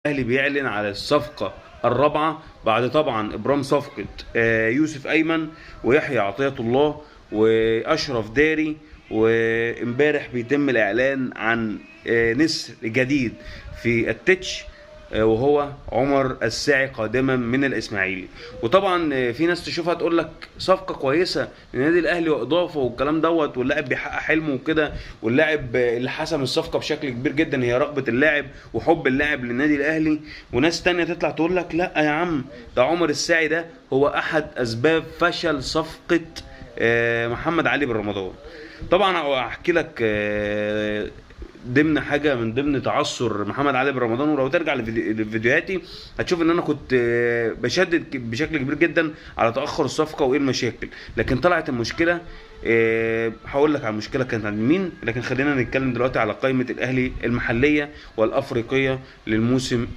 الاهلي بيعلن على الصفقه الرابعه بعد طبعا ابرام صفقه يوسف ايمن ويحيى عطية الله واشرف داري. وامبارح بيتم الاعلان عن نسر جديد في التتش، وهو عمر الساعي قادما من الاسماعيلي. وطبعا في ناس تشوفها تقول لك صفقه كويسه للنادي الاهلي واضافه والكلام دوت، واللاعب بيحقق حلمه وكده، واللاعب اللي حسم الصفقه بشكل كبير جدا هي رغبه اللاعب وحب اللاعب للنادي الاهلي. وناس تانية تطلع تقول لك لا يا عم، ده عمر الساعي ده هو احد اسباب فشل صفقه محمد علي بن رمضان. طبعا احكي لك ضمن حاجه من ضمن تعثر محمد علي بن رمضان، ولو ترجع لفيديوهاتي هتشوف ان انا كنت بشدد بشكل كبير جدا على تاخر الصفقه وايه المشاكل. لكن طلعت المشكله، هقول لك على المشكله كانت عند مين، لكن خلينا نتكلم دلوقتي على قائمه الاهلي المحليه والافريقيه للموسم